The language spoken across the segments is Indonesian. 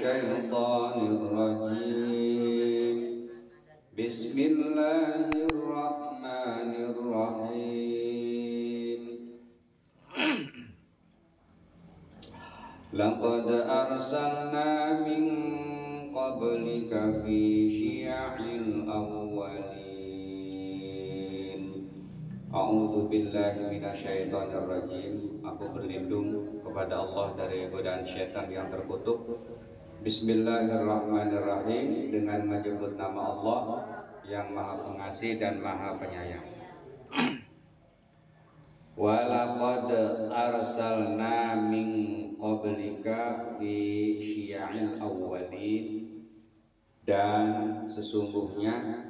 الشيطان الرجيم بسم الله الرحمن الرحيم لقد أرسلنا من قبلك في شيع الأولين A'udzu billahi minasyaitonir rajim. Aku berlindung kepada Allah dari godaan syaitan yang terkutuk. Bismillahirrahmanirrahim. Dengan menyebut nama Allah yang Maha Pengasih dan Maha Penyayang. Walaqad arsalna min qablika fi syi'il awwalin. Dan sesungguhnya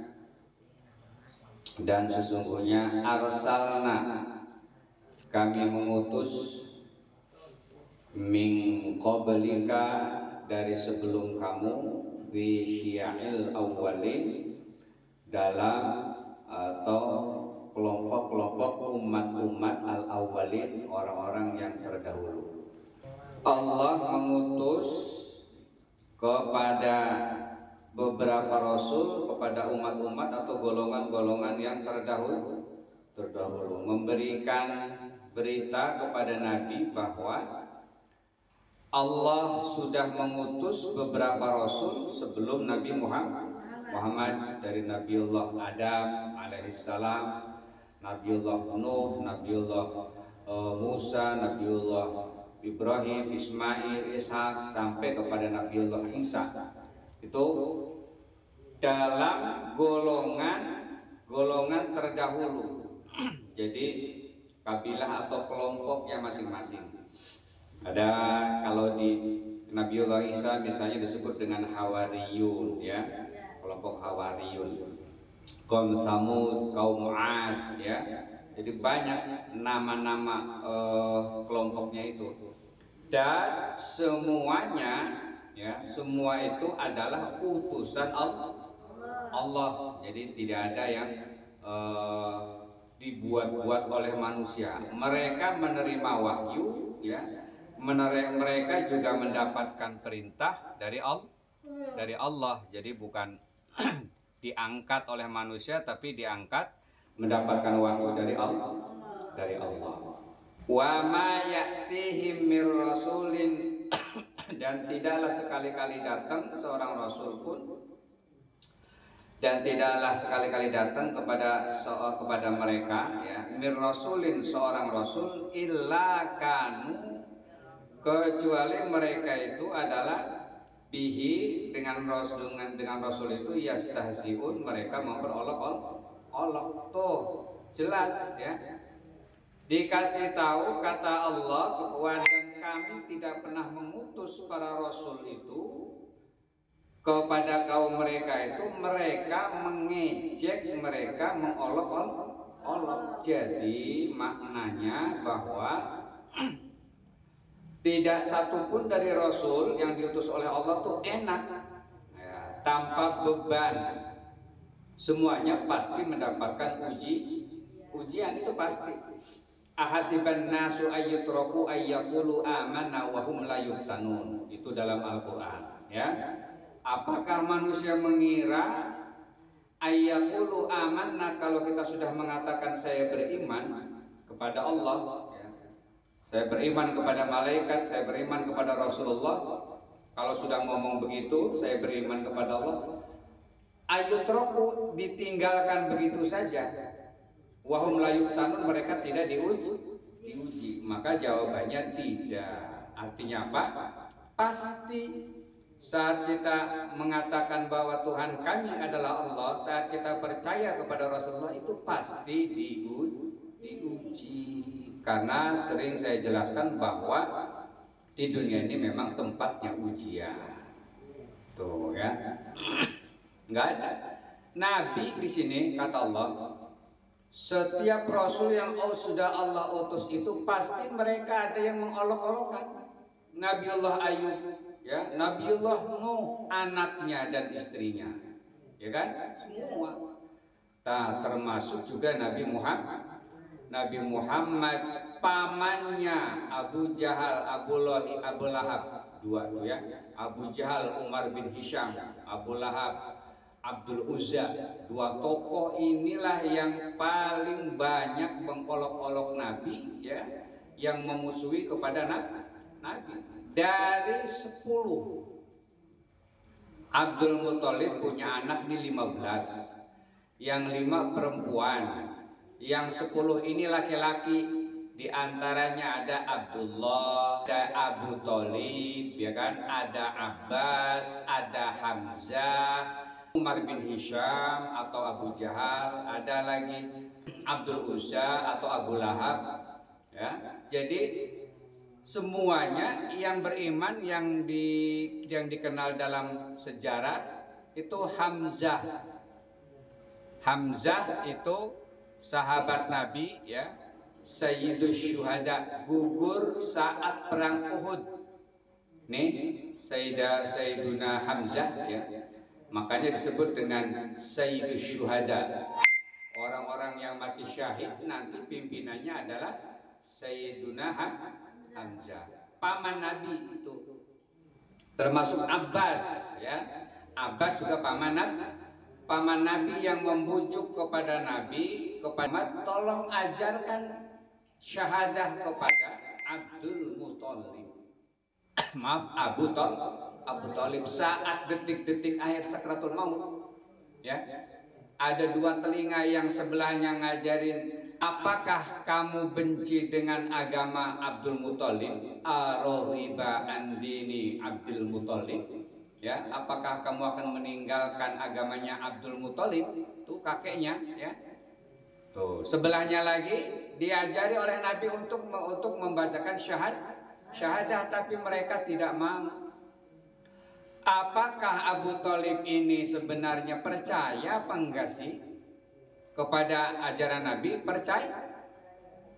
arsalna kami mengutus min qablika dari sebelum kamu fi syi'il awwalin dalam atau kelompok-kelompok umat-umat al-awwalin, orang-orang yang terdahulu. Allah mengutus kepada beberapa rasul, kepada umat-umat atau golongan-golongan yang terdahulu memberikan berita kepada Nabi bahwa Allah sudah mengutus beberapa rasul sebelum Nabi Muhammad, dari Nabiullah Adam alaihissalam, Nabiullah Nuh, Nabiullah Musa, Nabiullah Ibrahim, Ismail, Ishak, sampai kepada Nabiullah Isa. Itu dalam golongan terdahulu. Jadi kabilah atau kelompoknya masing-masing. Ada kalau di Nabiullah Isa misalnya disebut dengan Hawariyun, ya, kelompok Hawariyun. Kaum Samud, kaum Ad, ya. Jadi banyak nama-nama kelompoknya itu. Dan semuanya, ya, semua itu adalah utusan Allah. Jadi tidak ada yang dibuat-buat oleh manusia. Mereka menerima wahyu, ya. Mereka juga mendapatkan perintah dari Allah. Jadi bukan diangkat oleh manusia, tapi diangkat mendapatkan wahyu dari Allah. Wa ma ya'tihim mir rasulin dan tidaklah sekali-kali datang seorang rasul pun, dan tidaklah sekali-kali datang kepada mereka, ya, mir rasulin, seorang rasul, illa kanu, kecuali mereka itu adalah bihi, dengan rasul itu yastahziun, mereka memperolok-olok. Tuh jelas, ya, dikasih tahu kata Allah bahwa dan kami tidak pernah mengutus para rasul itu kepada kaum mereka itu, mereka mengejek, mereka mengolok-olok. Jadi maknanya bahwa tidak satupun dari rasul yang diutus oleh Allah tuh enak, ya, tanpa beban. Semuanya pasti mendapatkan ujian, itu pasti. Ahasiban nasu ayyutraku ayyaqulu amanna wa hum la yuftanun. Itu dalam Al-Qur'an, ya. Apakah manusia mengira ayyaqulu amanna, kalau kita sudah mengatakan saya beriman kepada Allah, ya, saya beriman kepada malaikat, saya beriman kepada Rasulullah, kalau sudah ngomong begitu, saya beriman kepada Allah, ayyutraku, ditinggalkan begitu saja, wahum la yuftanun, mereka tidak diuji. Maka jawabannya tidak. Artinya apa? Pasti saat kita mengatakan bahwa Tuhan kami adalah Allah, saat kita percaya kepada Rasulullah, itu pasti diuji. Karena sering saya jelaskan bahwa di dunia ini memang tempatnya ujian. Tuh, ya. Nggak ada nabi di sini, kata Allah. Setiap rasul yang sudah Allah utus itu pasti mereka ada yang mengolok-olokkan. Nabiullah Ayub, ya, Nabiullah Nuh, anaknya dan istrinya, ya kan, semua. Nah, termasuk juga Nabi Muhammad, pamannya Abu Jahal, Abu Lahab, dua tuh ya, Abu Jahal, Umar bin Hisham, Abu Lahab, Abdul Uzza. Dua tokoh inilah yang paling banyak mengolok-olok Nabi ya, yang memusuhi kepada Nabi. Dari 10, Abdul Muthalib punya anak nih 15, yang 5 perempuan, yang 10 ini laki-laki. Di antaranya ada Abdullah, ada Abu Thalib, ya kan? Ada Abbas, ada Hamzah, Umar bin Hisham atau Abu Jahal, ada lagi Abdul Uzza atau Abu Lahab, ya. Jadi semuanya yang beriman yang dikenal dalam sejarah itu Hamzah. Hamzah itu sahabat Nabi ya, Sayyidus Syuhada, gugur saat perang Uhud. Nih Sayyiduna Hamzah ya. Makanya disebut dengan Sayyidus Syuhada. Orang-orang yang mati syahid nanti pimpinannya adalah Sayyiduna Hamzah. Paman Nabi itu. Termasuk Abbas ya. Abbas juga paman Nabi yang membujuk kepada Nabi, kepada tolong ajarkan syahadah kepada Abdul Muthalib. Maaf, Abu Thalib saat detik-detik akhir sakratul maut. Ya. Ada 2 telinga yang sebelahnya ngajarin, apakah kamu benci dengan agama Abdul Muthalib? Araghiba an dini Abdul Muthalib? Ya, apakah kamu akan meninggalkan agamanya Abdul Muthalib? Tuh kakeknya ya. Tuh, sebelahnya lagi diajari oleh Nabi untuk membacakan syahadah, tapi mereka tidak mau. Apakah Abu Thalib ini sebenarnya percaya apa enggak sih kepada ajaran Nabi?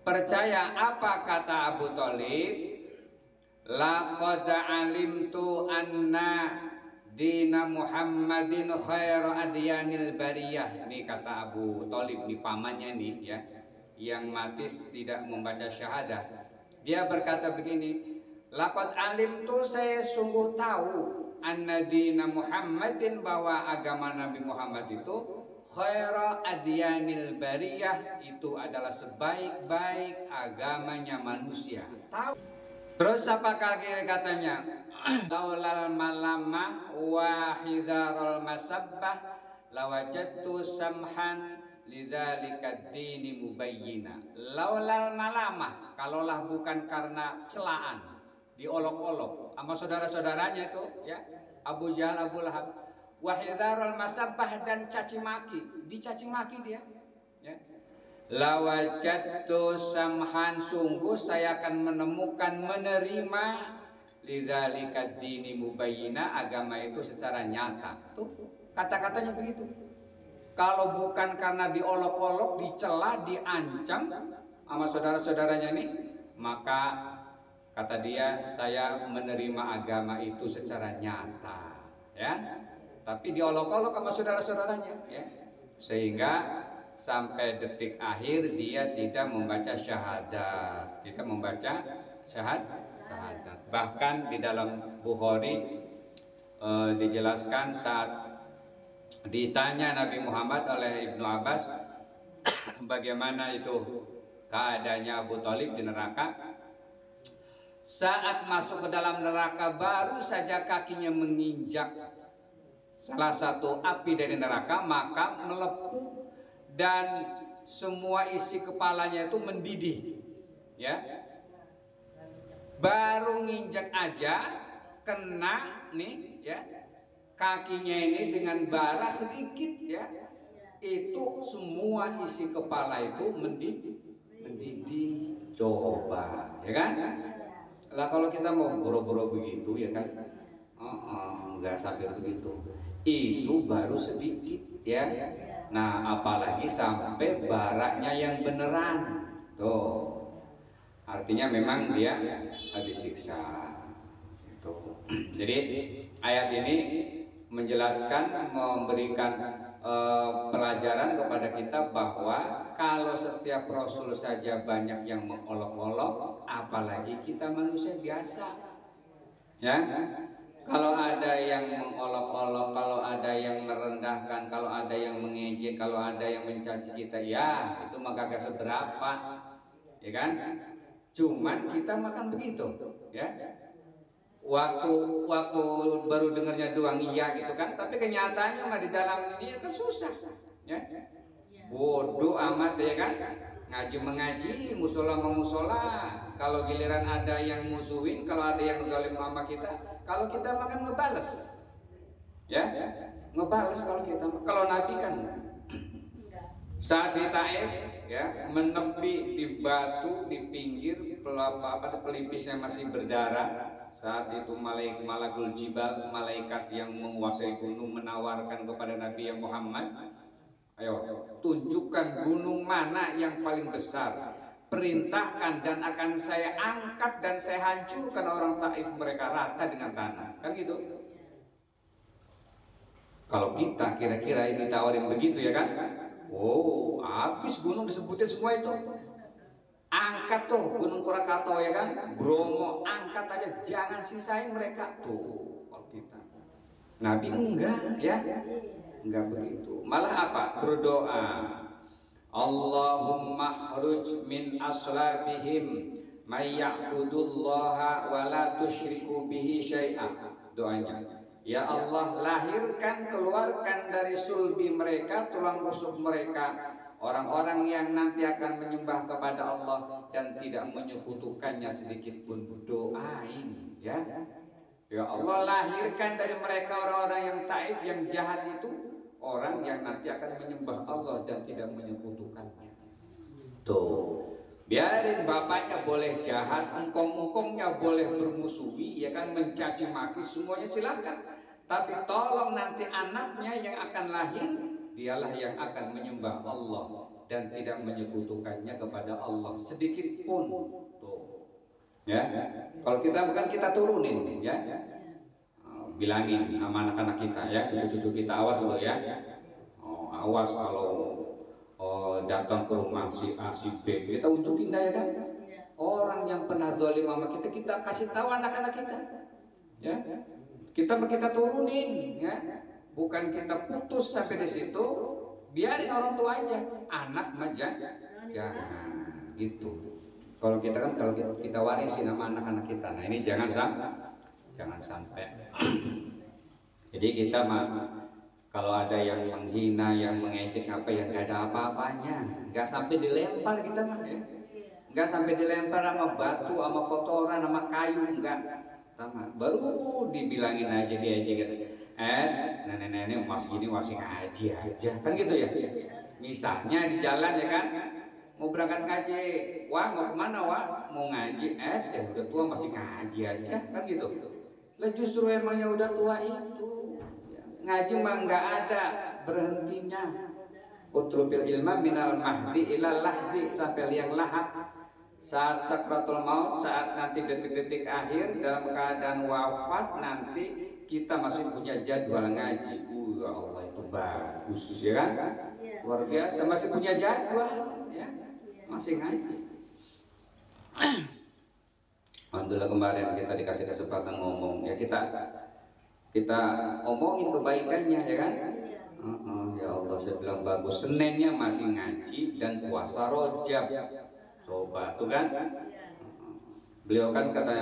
Percaya. Apa kata Abu Thalib? Laqad alimtu anna dina Muhammadin khairu adyanil bariyah. Ini kata Abu Thalib, nih pamannya nih ya, yang mati tidak membaca syahadah. Dia berkata begini, laqad alimtu, saya sungguh tahu, anna dina Muhammadin, bahwa agama Nabi Muhammad itu khairu adyanil bariyah, itu adalah sebaik-baik agamanya manusia. Tahu. Terus apa katanya? Laulal malamah wa hidharul masabbah lawajadtu samhan lidzalika dini mubayyina. Laulal malamah, kalaulah bukan karena celaan, diolok-olok sama saudara-saudaranya itu ya, Abu Jahal, Abu Lahab, wa hidharul masabbah, dan caci maki, dicaci maki dia ya. Lawajadtu samhan, sungguh saya akan menerima lidzalika dini mubayyina, agama itu secara nyata. Tuh kata-katanya begitu. Kalau bukan karena diolok-olok, dicela, diancam sama saudara-saudaranya nih, maka kata dia, saya menerima agama itu secara nyata ya. Tapi diolok-olok sama saudara-saudaranya ya, sehingga sampai detik akhir dia tidak membaca syahadat, syahadat. Bahkan di dalam Bukhari dijelaskan saat ditanya Nabi Muhammad oleh Ibnu Abbas bagaimana itu keadaannya Abu Thalib di neraka. Saat masuk ke dalam neraka, baru saja kakinya menginjak salah satu api dari neraka, maka melepuh dan semua isi kepalanya itu mendidih ya. Baru nginjak aja kena nih ya, kakinya ini dengan bara sedikit ya, itu semua isi kepala itu mendidih. Coba ya kan. Lah kalau kita mau boro-boro begitu ya kan, enggak sampai begitu, itu baru sedikit ya. Nah apalagi sampai baraknya yang beneran tuh, artinya memang dia disiksa itu. Jadi ayat ini menjelaskan, memberikan pelajaran kepada kita bahwa kalau setiap Rasul saja banyak yang mengolok-olok, apalagi kita manusia biasa Ya, kalau ada yang mengolok-olok, kalau ada yang merendahkan, kalau ada yang mengejek, kalau ada yang mencaci kita, ya itu mah kagak seberapa, ya kan? Cuman kita makan begitu, ya. Waktu waktu baru dengarnya doang iya gitu kan, tapi kenyataannya mah di dalam ini kan susah, ya. Bodoh amat ya kan, ngaji mengaji, musola mengusola. Kalau giliran ada yang musuhin, kalau ada yang zalim sama kita, kalau kita makan ngebales, ya, ngebales kalau kita. Kalau Nabi kan saat di Taif, ya, menepi di batu di pinggir pelipisnya masih berdarah. Saat itu malakul jibal, malaikat yang menguasai gunung menawarkan kepada Nabi Muhammad, ayo tunjukkan gunung mana yang paling besar, perintahkan dan akan saya angkat dan saya hancurkan orang Taif, mereka rata dengan tanah, kan gitu. Kalau kita kira-kira ini ditawarin begitu ya kan, oh habis gunung disebutin semua itu, angkat tuh gunung Krakatau ya kan, Bromo, angkat aja, jangan sisain mereka tuh. Kalau kita Nabi enggak, ya enggak begitu, malah apa, berdoa, Allahumma khruj min aslabihim may ya'budullaha wa la tusyriku bihi syai'a. Doanya, ya Allah, lahirkan, keluarkan dari sulbi mereka, tulang rusuk mereka, orang-orang yang nanti akan menyembah kepada Allah dan tidak menyekutukannya sedikit pun. Doain, ya. Ya Allah, lahirkan dari mereka orang-orang yang taif, yang jahat itu, orang yang nanti akan menyembah Allah dan tidak menyekutukannya. Tuh, biarin bapaknya boleh jahat, engkong-engkongnya boleh bermusuhi, ya kan, mencaci maki, semuanya silahkan. Tapi tolong nanti anaknya yang akan lahir, dialah yang akan menyembah Allah dan tidak menyekutukannya kepada Allah sedikit pun. Tuh, ya. Kalau kita bukan, kita turunin, ya. Bilangin sama anak-anak kita, ya, cucu-cucu kita, awas loh ya. Oh, awas kalau datang ke rumah si A si B, kita unjukin dah ya kan. Orang yang pernah zalim sama kita, kita kasih tahu anak-anak kita, ya. Kita turunin, ya. Bukan kita putus sampai di situ, biarin orang tua aja, anak maja jangan gitu. Kalau kita kan, kalau kita warisi nama anak-anak kita, nah ini jangan sampai. Jadi kita mah kalau ada yang menghina, yang mengejek apa, yang gak ada apa-apanya, nggak sampai dilempar kita mah, ya. Nggak sampai dilempar sama batu, sama kotoran, sama kayu, enggak. Sama, baru dibilangin aja, diejek gitu. Nenek-nenek masih ngaji aja, kan gitu ya. Misalnya di jalan ya kan, mau berangkat ngaji, wah mau kemana wah, mau ngaji, udah tua masih ngaji aja, kan gitu. Lah justru emangnya udah tua itu, ya, ngaji mah nggak ada berhentinya. Utlubil ilma minal mahdi ilal lahdi, sampai liang lahat. Saat sakratul maut, saat nanti detik-detik akhir dalam keadaan wafat, nanti kita masih punya jadwal ngaji. Ya Allah, itu bagus ya kan, luar biasa, masih punya jadwal, ya, masih ngaji. Alhamdulillah kemarin kita dikasih kesempatan ngomong, ya, kita omongin kebaikannya ya kan. Ya Allah, saya bilang bagus, Seninnya masih ngaji dan puasa Rojab. Coba tuh kan. Beliau kan kata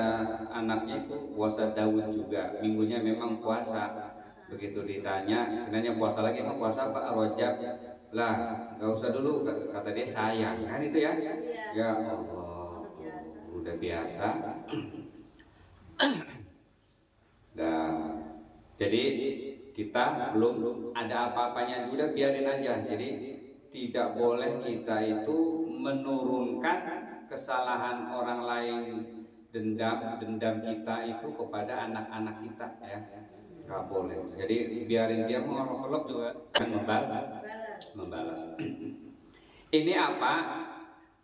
anaknya itu puasa Daud juga, minggunya memang puasa. Begitu ditanya, Seninnya puasa lagi, mau puasa apa? Rojab. Lah, nggak usah dulu, kata dia, sayang kan itu ya. Ya Allah, udah biasa. Nah, jadi kita belum ada apa-apanya, udah biarin aja. Jadi tidak boleh kita itu menurunkan kesalahan orang lain, dendam kita itu kepada anak-anak kita, ya, nggak boleh. Jadi biarin dia mengolok-olok juga kan membalas. Ini apa?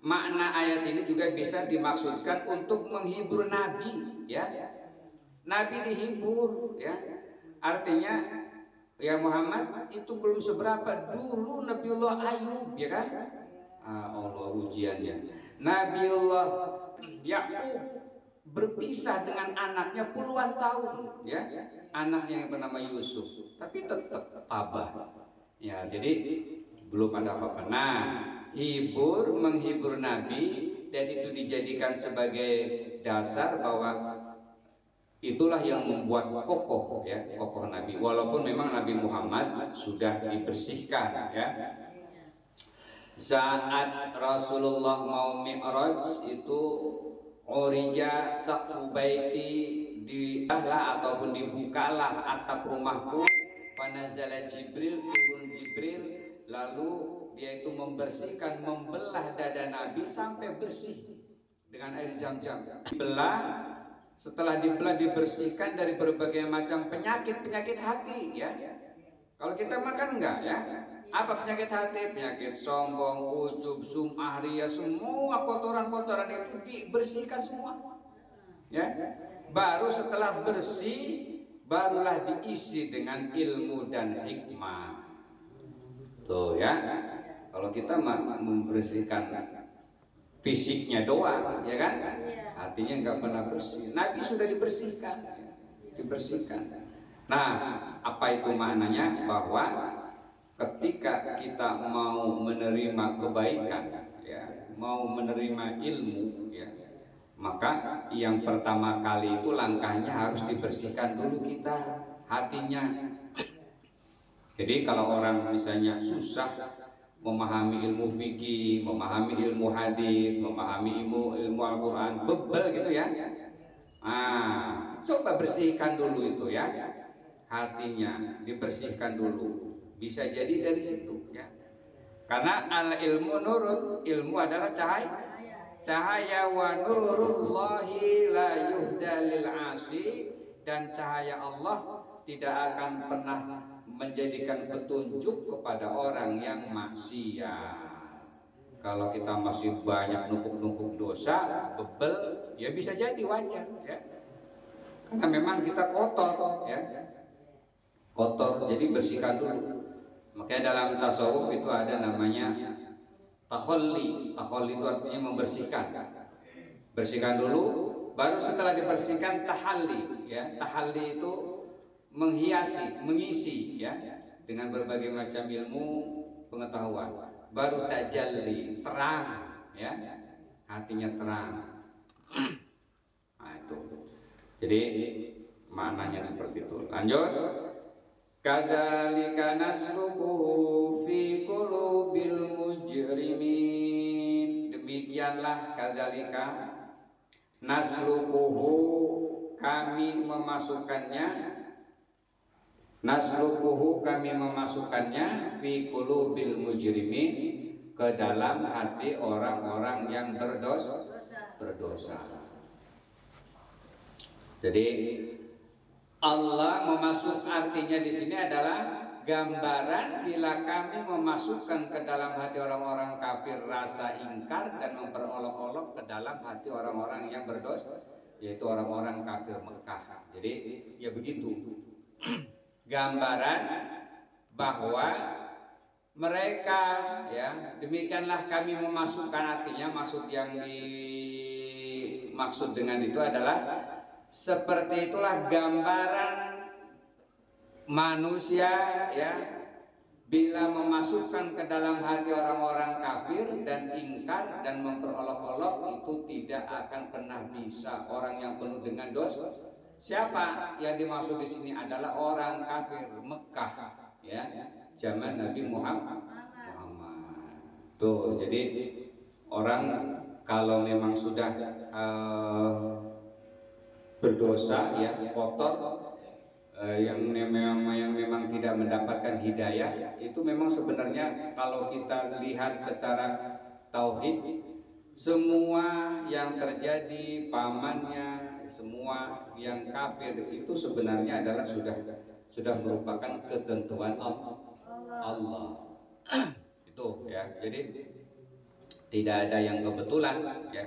Makna ayat ini juga bisa dimaksudkan untuk menghibur Nabi, ya. Nabi dihibur, ya. Artinya, ya Muhammad itu belum seberapa, dulu Nabiullah Ayub, ya kan? Allah ujiannya. Nabiullah Yakub berpisah dengan anaknya puluhan tahun, ya, anaknya yang bernama Yusuf, tapi tetap tabah. Ya, jadi belum ada apa-apa. Nah, menghibur Nabi, dan itu dijadikan sebagai dasar bahwa itulah yang membuat kokoh, ya, kokoh Nabi. Walaupun memang Nabi Muhammad sudah dibersihkan, ya. Saat Rasulullah mau Mi'raj itu urija saqfu baiti, ataupun dibukalah atap rumahku, panazala Jibril, turun Jibril, lalu dia itu membersihkan, membelah dada Nabi sampai bersih dengan air Zam-Zam. Dibelah, setelah dibelah dibersihkan dari berbagai macam penyakit hati, ya. Kalau kita makan enggak, ya. Apa penyakit hati? Penyakit sombong, ujub, sum'ah, riya, semua kotoran-kotoran itu dibersihkan semua. Ya. Baru setelah bersih, barulah diisi dengan ilmu dan hikmah. Tuh, ya. Kalau kita membersihkan fisiknya doang, ya kan? Artinya nggak pernah bersih. Nabi sudah dibersihkan, ya. Dibersihkan. Nah, apa itu maknanya? Bahwa ketika kita mau menerima kebaikan, ya, mau menerima ilmu, ya, maka yang pertama kali itu langkahnya harus dibersihkan dulu kita hatinya. Jadi kalau orang misalnya susah memahami ilmu fikih, memahami ilmu hadis, memahami ilmu Al-Quran, bebel gitu, ya. Coba bersihkan dulu itu, ya, hatinya dibersihkan dulu. Bisa jadi dari situ, ya. Karena al ilmu nurun, ilmu adalah cahaya wa nurullahi la yuhda lil asi, dan cahaya Allah tidak akan pernah menjadikan petunjuk kepada orang yang maksiat. Kalau kita masih banyak numpuk-numpuk dosa, bebel, ya bisa jadi wajar, ya. Karena memang kita kotor, ya. Kotor, jadi bersihkan dulu. Makanya dalam tasawuf itu ada namanya takhalli. Takhalli itu artinya membersihkan. Bersihkan dulu, baru setelah dibersihkan tahalli, ya. Tahalli itu menghiasi, mengisi, ya, dengan berbagai macam ilmu pengetahuan. Baru tajalli, terang, ya. Hatinya terang. Nah, itu. Jadi maknanya seperti itu. Lanjut. Kadzalika nasluquhu fi qulubil mujrimin. Demikianlah kadzalika nasluquhu, kami memasukkannya, nasluquhu kami memasukkannya fi qulubil mujrimin, ke dalam hati orang-orang yang berdosa. Jadi Allah memasuk, artinya di sini adalah gambaran bila kami memasukkan ke dalam hati orang-orang kafir rasa ingkar dan memperolok-olok ke dalam hati orang-orang yang berdosa, yaitu orang-orang kafir Mekah. Jadi ya begitu. Gambaran bahwa mereka, ya, demikianlah kami memasukkan, artinya maksud yang dimaksud dengan itu adalah seperti itulah gambaran manusia, ya, bila memasukkan ke dalam hati orang-orang kafir dan ingkar dan memperolok-olok, itu tidak akan pernah bisa. Orang yang penuh dengan dosa, siapa yang dimaksud di sini adalah orang kafir Mekah, ya, zaman Nabi Muhammad. Tuh, jadi orang kalau memang sudah berdosa, ya, kotor, yang memang tidak mendapatkan hidayah, itu memang sebenarnya kalau kita lihat secara tauhid, semua yang terjadi pamannya, semua yang kafir itu sebenarnya adalah sudah merupakan ketentuan Allah. Itu, ya. Jadi tidak ada yang kebetulan, ya.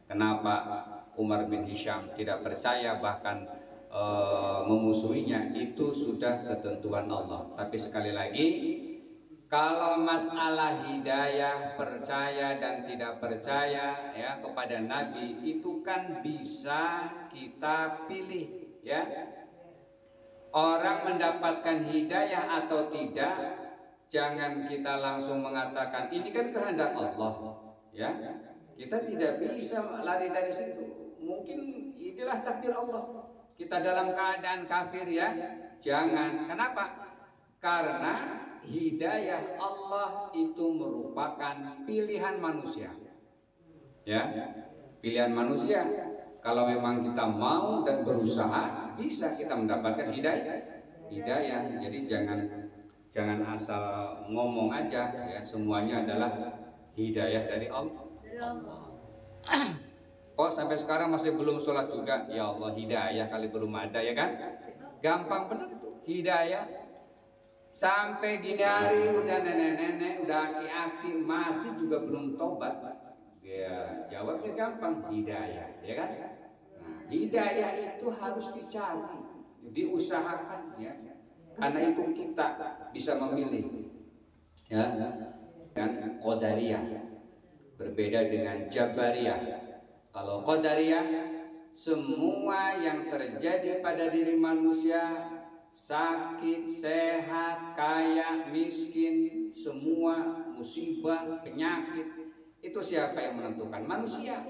Kenapa Umar bin Hisham tidak percaya, bahkan memusuhinya, itu sudah ketentuan Allah. Tapi sekali lagi, Kalau masalah hidayah, percaya dan tidak percaya ya kepada Nabi itu kan bisa kita pilih ya. Orang mendapatkan hidayah atau tidak, jangan kita langsung mengatakan ini kan kehendak Allah ya. Kita tidak bisa lari dari situ. Mungkin inilah takdir Allah. Kita dalam keadaan kafir ya. Jangan. Kenapa? Karena hidayah Allah itu merupakan pilihan manusia. Ya, pilihan manusia. Kalau memang kita mau dan berusaha, bisa kita mendapatkan hidayah. Jadi jangan asal ngomong aja ya, semuanya adalah hidayah dari Allah. Kok sampai sekarang masih belum sholat juga? Ya Allah, hidayah kali belum ada ya kan? Gampang benar tuh hidayah. Sampai gini hari udah nenek-nenek, udah aki-aki masih juga belum tobat. Ya jawabnya gampang, hidayah, ya kan? Nah, hidayah itu harus dicari, diusahakan, ya. Karena itu kita bisa memilih, ya. Dan Qadariyah berbeda dengan Jabariyah. Kalau Qadariyah, semua yang terjadi pada diri manusia, sakit, sehat, kaya, miskin, semua musibah, penyakit, itu siapa yang menentukan? Manusia.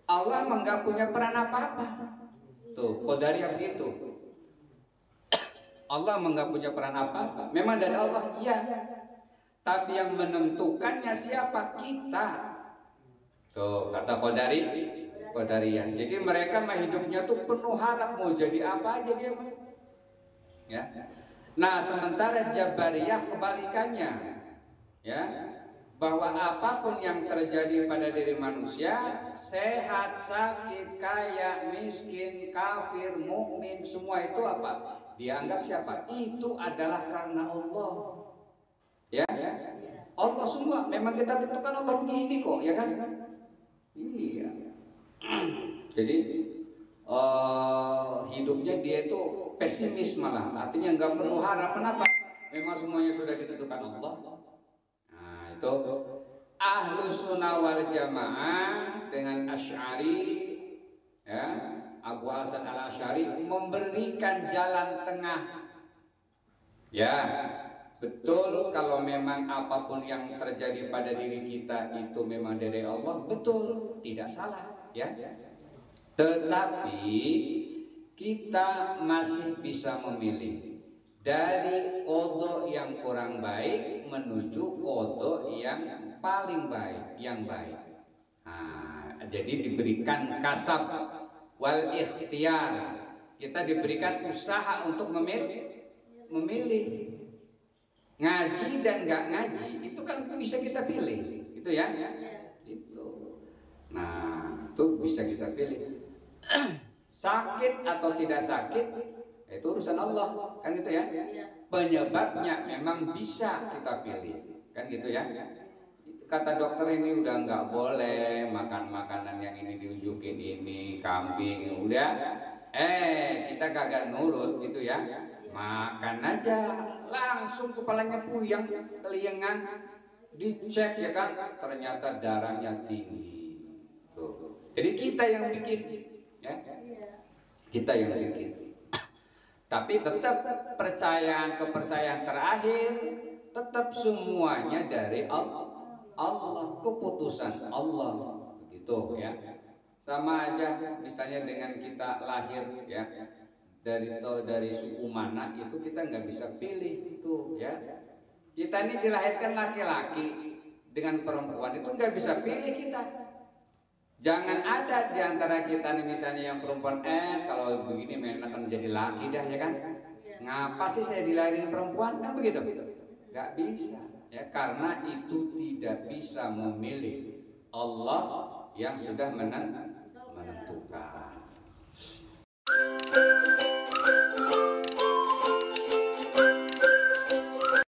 Allah enggak punya peran apa-apa. Tuh, Qadariyah begitu. Allah enggak punya peran apa-apa. Memang dari Allah, iya. Tapi yang menentukannya siapa? Kita. Tuh, kata Qadariyah. Jadi mereka mah hidupnya tuh penuh harap, mau jadi apa aja dia. Ya. Nah, sementara Jabariyah kebalikannya, ya, bahwa apapun yang terjadi pada diri manusia, sehat, sakit, kaya, miskin, kafir, mukmin, semua itu apa? Dianggap siapa? Itu adalah karena Allah. Ya, Allah semua. Memang kita tentukan Allah begini kok, ya kan? Iya. Jadi hidupnya dia itu pesimis malah, artinya nggak perlu harap. Kenapa? Memang semuanya sudah ditentukan Allah. Nah itu Ahlus Sunnah wal Jamaah dengan Asy'ari, ya, Abu Hasan al Asy'ari memberikan jalan tengah. Ya, betul kalau memang apapun yang terjadi pada diri kita itu memang dari Allah, betul, tidak salah, ya. Tetapi kita masih bisa memilih dari qada yang kurang baik menuju qada yang paling baik, yang baik. Nah, jadi diberikan kasab wal ikhtiyar. Kita diberikan usaha untuk memilih. Ngaji dan nggak ngaji itu kan bisa kita pilih, itu ya. Itu. Nah, itu bisa kita pilih. Sakit atau tidak sakit itu urusan Allah, kan gitu ya. Penyebabnya memang bisa kita pilih, kan gitu ya. Kata dokter ini udah nggak boleh makan makanan yang ini diunjukin, ini kambing, udah kita kagak nurut gitu ya. Makan aja, langsung kepalanya puyeng, keliengan, dicek ya kan, ternyata darahnya tinggi. Tuh. Jadi kita yang bikin, ya, kita yang bikin. Tapi tetap kepercayaan terakhir tetap semuanya dari Allah, keputusan Allah, begitu ya. Sama aja misalnya dengan kita lahir ya. Dari suku mana itu kita nggak bisa pilih itu ya. Kita ini dilahirkan laki-laki dengan perempuan itu nggak bisa pilih kita. Jangan ada di antara kita nih misalnya yang perempuan kalau begini memang akan menjadi laki dah ya kan. Ngapa sih saya dilahirin perempuan, kan begitu? Nggak bisa ya, karena itu tidak bisa memilih. Allah yang sudah